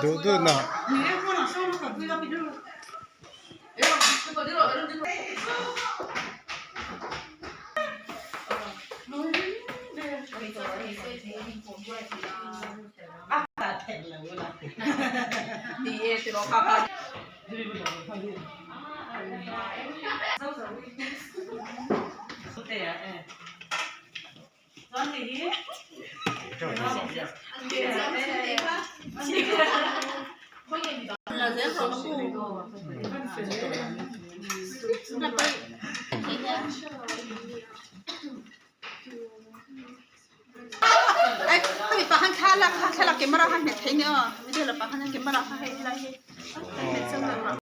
너도 나. 뒤에 들어가가. 어때요? 예. 저한테 Tapi pahan khala khala kamera han ne thengyo video la pahan kamera ha he la he